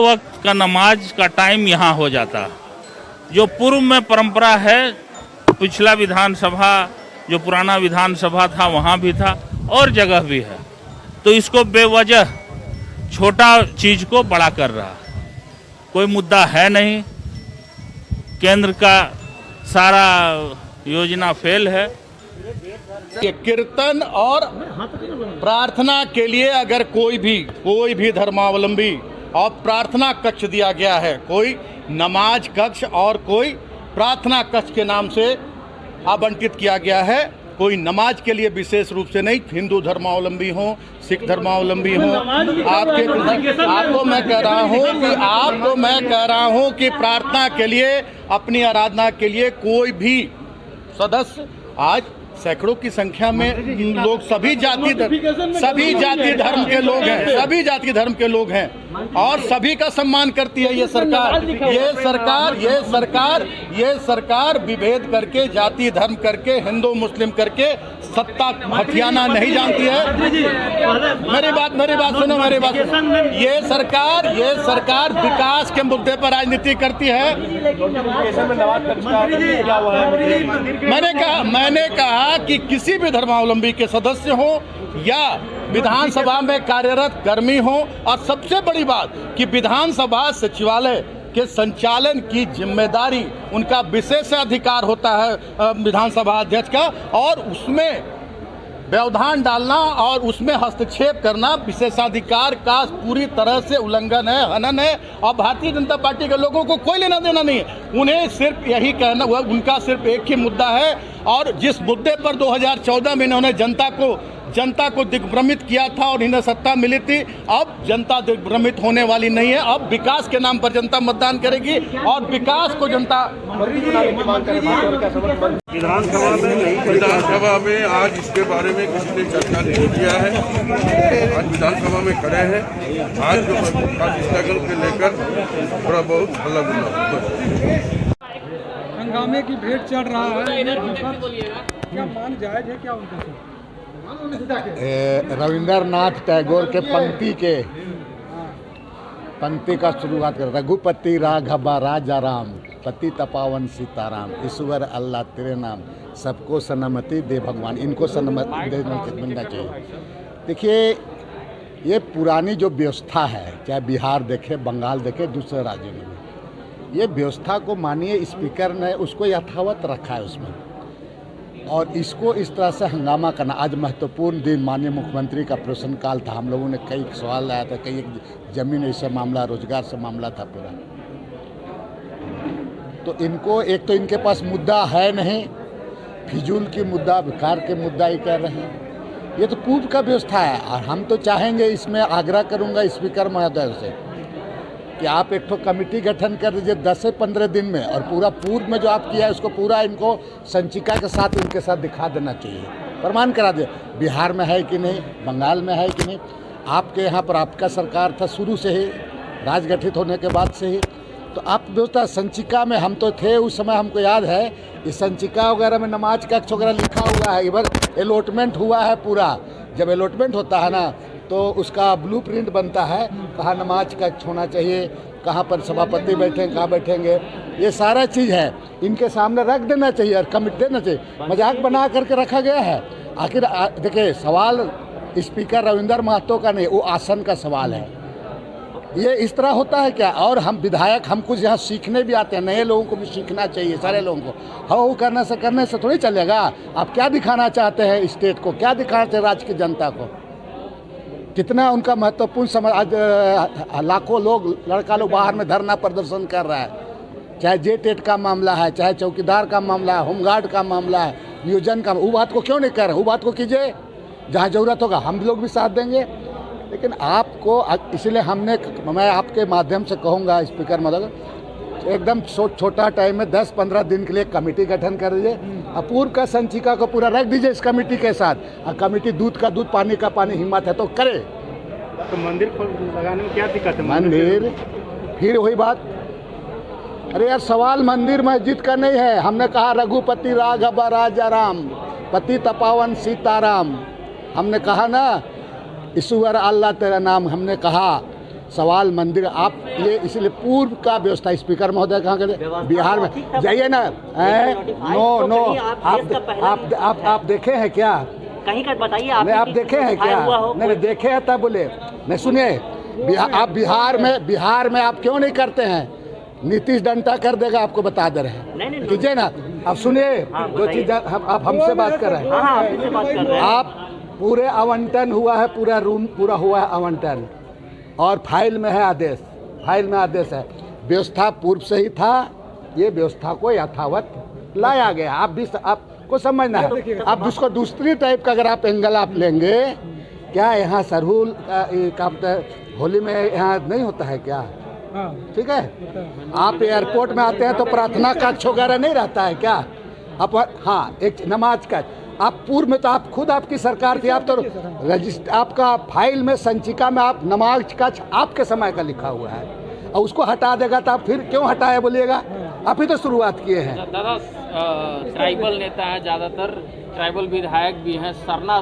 वक्त का नमाज का टाइम यहाँ हो जाता, जो पूर्व में परंपरा है। पिछला विधानसभा जो पुराना विधानसभा था वहाँ भी था और जगह भी है, तो इसको बेवजह छोटा चीज को बड़ा कर रहा। कोई मुद्दा है नहीं, केंद्र का सारा योजना फेल है। ये कीर्तन और प्रार्थना के लिए अगर कोई भी धर्मावलंबी और प्रार्थना कक्ष दिया गया है, कोई नमाज कक्ष और कोई प्रार्थना कक्ष के नाम से आवंटित किया गया है, कोई नमाज के लिए विशेष रूप से नहीं। हिंदू धर्मावलंबी हो, सिख धर्मावलंबी हो, आपको मैं कह रहा हूँ कि प्रार्थना के लिए, अपनी आराधना के लिए कोई भी सदस्य, आज सैकड़ों की संख्या में लोग सभी जाति धर्म के लोग हैं और सभी का सम्मान करती है ये सरकार विभेद करके, जाति धर्म करके, हिंदू मुस्लिम करके सत्ता हथियाना नहीं जानती है। मेरी बात सुनो। ये सरकार विकास के मुद्दे पर राजनीति करती है। मैंने कहा कि किसी भी धर्मावलंबी के सदस्य हो या विधानसभा में कार्यरत कर्मी हो, और सबसे बड़ी बात कि विधानसभा सचिवालय के संचालन की जिम्मेदारी उनका विशेष अधिकार होता है विधानसभा अध्यक्ष का, और उसमें व्यवधान डालना और उसमें हस्तक्षेप करना विशेषाधिकार का पूरी तरह से उल्लंघन है, हनन है। और भारतीय जनता पार्टी के लोगों को कोई लेना देना नहीं है। उन्हें सिर्फ यही कहना, उनका सिर्फ एक ही मुद्दा है, और जिस मुद्दे पर 2014 में इन्होंने जनता को दिग्भ्रमित किया था और इन्हें सत्ता मिली थी, अब जनता दिग्भ्रमित होने वाली नहीं है। अब विकास के नाम पर जनता मतदान करेगी और विकास को जनता विधानसभा में आज इसके बारे में किसी ने चर्चा नहीं किया है। आज विधानसभा में खड़े हैं, आज जो स्ट्रगल के लेकर थोड़ा बहुत हल्ला गुल्ला हंगामे की भेंट चढ़ रहा है, क्या मान जायज है क्या उनका? रविंद्रनाथ टैगोर के पंक्ति का शुरुआत कर, रघुपति राघव राजा राम, पति तपावन सीताराम, ईश्वर अल्लाह तेरे नाम, सबको सन्मति दे भगवान। इनको सन्मति देना चाहिए। देखिए, ये पुरानी जो व्यवस्था है, चाहे बिहार देखे, बंगाल देखे, दूसरे राज्यों में, ये व्यवस्था को मानिए स्पीकर ने उसको यथावत रखा है उसमें, और इसको इस तरह से हंगामा करना। आज महत्वपूर्ण दिन, माननीय मुख्यमंत्री का प्रश्नकाल था, हम लोगों ने कई सवाल लाया था, कई जमीन से मामला, रोजगार से मामला था पूरा। तो इनको, एक तो इनके पास मुद्दा है नहीं, फिजूल की मुद्दा, बेकार के मुद्दा ही कर रहे हैं। ये तो पूर्व का व्यवस्था है, और हम तो चाहेंगे, इसमें आग्रह करूंगा स्पीकर महोदय से कि आप एक तो कमेटी गठन कर दीजिए 10 से 15 दिन में, और पूरा पूर्व में जो आप किया है उसको पूरा इनको संचिका के साथ इनके साथ दिखा देना चाहिए, प्रमाण करा दे बिहार में है कि नहीं, बंगाल में है कि नहीं। आपके यहाँ पर आपका सरकार था शुरू से ही, राज गठित होने के बाद से ही, तो आप व्यवस्था संचिका में हम तो थे उस समय, हमको याद है इस संचिका वगैरह में नमाज कक्ष वगैरह लिखा हुआ है, इधर अलॉटमेंट हुआ है पूरा। जब अलॉटमेंट होता है ना, तो उसका ब्लूप्रिंट बनता है, कहाँ नमाज कक्ष होना चाहिए, कहाँ पर सभापति बैठेंगे, कहाँ बैठेंगे, ये सारा चीज़ है इनके सामने रख देना चाहिए और कमिट देना चाहिए। मजाक बना करके रखा गया है। आखिर देखिए, सवाल स्पीकर रविंद्र महतो का नहीं, वो आसन का सवाल है। ये इस तरह होता है क्या? और हम विधायक, हम कुछ यहाँ सीखने भी आते हैं, नए लोगों को भी सीखना चाहिए, सारे लोगों को। हाँ, वो करने से थोड़ी चलेगा। आप क्या दिखाना चाहते हैं स्टेट को, क्या दिखाना चाहते हैं राज्य की जनता को? कितना उनका महत्वपूर्ण समय, आज लाखों लोग, लड़का लोग बाहर में धरना प्रदर्शन कर रहा है, चाहे जेटेट का मामला है, चाहे चौकीदार का मामला है, होमगार्ड का मामला है, नियोजन का। वो बात को क्यों नहीं कर रहे? वो बात को कीजिए, जहाँ ज़रूरत होगा हम लोग भी साथ देंगे। लेकिन आपको, इसलिए मैं आपके माध्यम से कहूँगा स्पीकर महोदय, एकदम छोटा टाइम में 10-15 दिन के लिए कमेटी गठन कर दीजिए, पूर्व का संचिका को पूरा रख दीजिए इस कमेटी के साथ, और कमेटी दूध का दूध, पानी का पानी, हिम्मत है तो करे। तो मंदिर लगाने में क्या दिक्कत है? मंदिर, फिर वही बात, अरे यार, सवाल मंदिर मस्जिद का नहीं है। हमने कहा रघुपति राघव राजा राम, पति तपावन सीताराम, हमने कहा ना, ईश्वर अल्लाह तेरा नाम, हमने कहा। सवाल मंदिर आप ये इसलिए पूर्व का व्यवस्था स्पीकर महोदय कहाँ गए बिहार में जाइए ना नो आप देखे हैं क्या कहीं का बताइए नहीं आप देखे हैं क्या नहीं देखे हैं तब बोले नहीं सुनिए आप बिहार में आप क्यों नहीं करते हैं नीतीश डंडा कर देगा आपको बता दे रहे हैं कीजिए ना आप सुनिए दो चीज आप हमसे बात कर रहे हैं आप पूरे आवंटन हुआ है पूरा रूम पूरा हुआ है आवंटन और फाइल में है आदेश है व्यवस्था पूर्व से ही था ये व्यवस्था को यथावत लाया गया आपको समझना है आप उसको दूसरी टाइप का अगर आप एंगल आप लेंगे क्या यहाँ सरहुल का होली में यहाँ नहीं होता है क्या ठीक है आप एयरपोर्ट में आते हैं तो प्रार्थना कक्ष वगैरह नहीं रहता है क्या आप हाँ एक नमाज का आप पूर्व में तो आप खुद आपकी सरकार थी आप तो रजिस्टर आपका फाइल में संचिका में आप नमाज कक्ष आपके समय का लिखा हुआ है और उसको हटा देगा तो आप फिर क्यों हटाए बोलिएगा आप ही तो शुरुआत किए हैं दादा ट्राइबल नेता है, ज़्यादातर ट्राइबल विधायक भी हैं। सरना